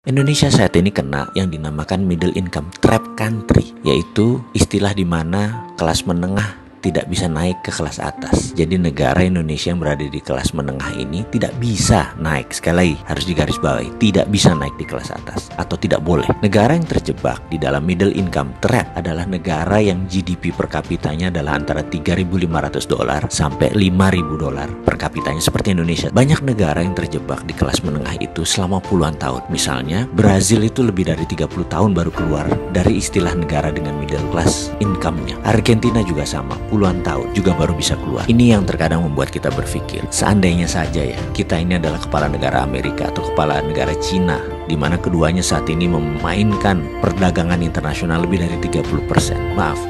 Indonesia saat ini kena yang dinamakan middle income trap country, yaitu istilah di mana kelas menengah tidak bisa naik ke kelas atas. Jadi negara Indonesia yang berada di kelas menengah ini tidak bisa naik. Sekali lagi harus digarisbawahi, tidak bisa naik di kelas atas atau tidak boleh. Negara yang terjebak di dalam middle income trap adalah negara yang GDP per kapitanya adalah antara $3.500 sampai $5.000 per kapitanya seperti Indonesia. Banyak negara yang terjebak di kelas menengah itu selama puluhan tahun. Misalnya Brazil itu lebih dari 30 tahun baru keluar dari istilah negara dengan middle class income-nya. Argentina juga sama, puluhan tahun juga baru bisa keluar. Ini yang terkadang membuat kita berpikir, seandainya saja ya kita ini adalah kepala negara Amerika atau kepala negara Cina, di mana keduanya saat ini memainkan perdagangan internasional lebih dari 30%,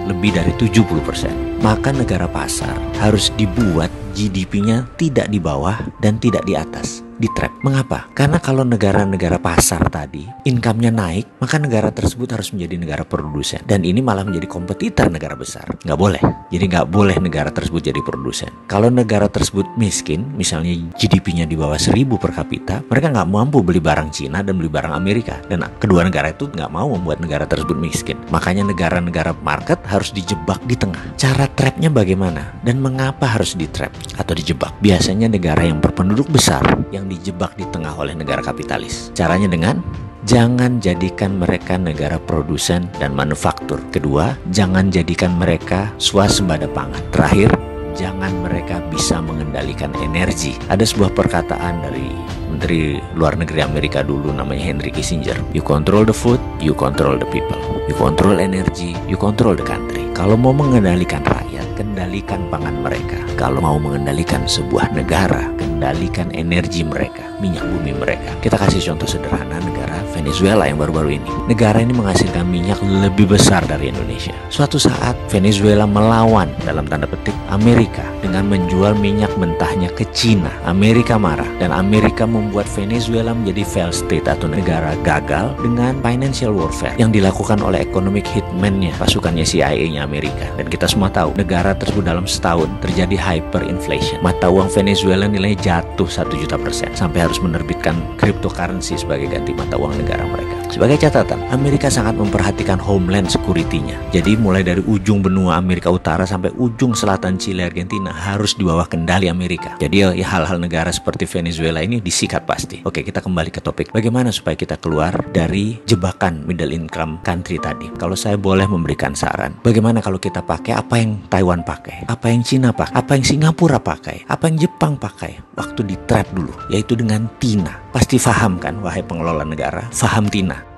lebih dari 70%. Maka negara pasar harus dibuat GDP-nya tidak di bawah dan tidak di atas, di trap. Mengapa? Karena kalau negara-negara pasar tadi income-nya naik, maka negara tersebut harus menjadi negara produsen. Dan ini malah menjadi kompetitor negara besar. Nggak boleh. Jadi nggak boleh negara tersebut jadi produsen. Kalau negara tersebut miskin, misalnya GDP-nya di bawah 1.000 per kapita, mereka nggak mampu beli barang Cina dan beli barang Amerika. Dan kedua negara itu nggak mau membuat negara tersebut miskin. Makanya negara-negara market harus dijebak di tengah. Cara trapnya bagaimana? Dan mengapa harus di trap atau dijebak? Biasanya negara yang berpenduduk besar yang dijebak di tengah oleh negara kapitalis. Caranya dengan jangan jadikan mereka negara produsen dan manufaktur. Kedua, jangan jadikan mereka swasembada pangan. Terakhir, jangan mereka bisa mengendalikan energi. Ada sebuah perkataan dari Menteri Luar Negeri Amerika dulu namanya Henry Kissinger. You control the food, you control the people. You control energy, you control the country. Kalau mau mengendalikan rakyat, kendalikan pangan mereka. Kalau mau mengendalikan sebuah negara, kendalikan energi mereka, minyak bumi mereka. Kita kasih contoh sederhana negara Venezuela yang baru-baru ini. Negara ini menghasilkan minyak lebih besar dari Indonesia. Suatu saat Venezuela melawan dalam tanda petik Amerika dengan menjual minyak mentahnya ke Cina. Amerika marah dan Amerika membuat Venezuela menjadi failed state atau negara gagal dengan financial warfare yang dilakukan oleh economic hitman-nya, pasukannya CIA-nya Amerika. Dan kita semua tahu negara tersebut dalam setahun terjadi hyperinflation. Mata uang Venezuela nilainya jatuh 1.000.000% sampai harus menerbitkan cryptocurrency sebagai ganti mata uang negara mereka. Sebagai catatan, Amerika sangat memperhatikan homeland security-nya. Jadi mulai dari ujung benua Amerika Utara sampai ujung selatan Chile, Argentina harus di bawah kendali Amerika. Jadi ya hal-hal negara seperti Venezuela ini disikat pasti. Oke, kita kembali ke topik. Bagaimana supaya kita keluar dari jebakan middle income country tadi? Kalau saya boleh memberikan saran, bagaimana kalau kita pakai apa yang Taiwan pakai, apa yang Cina pakai, apa yang Singapura pakai, apa yang Jepang pakai waktu di trap dulu, yaitu dengan TINA. Pasti paham kan, wahai pengelola negara, paham TINA.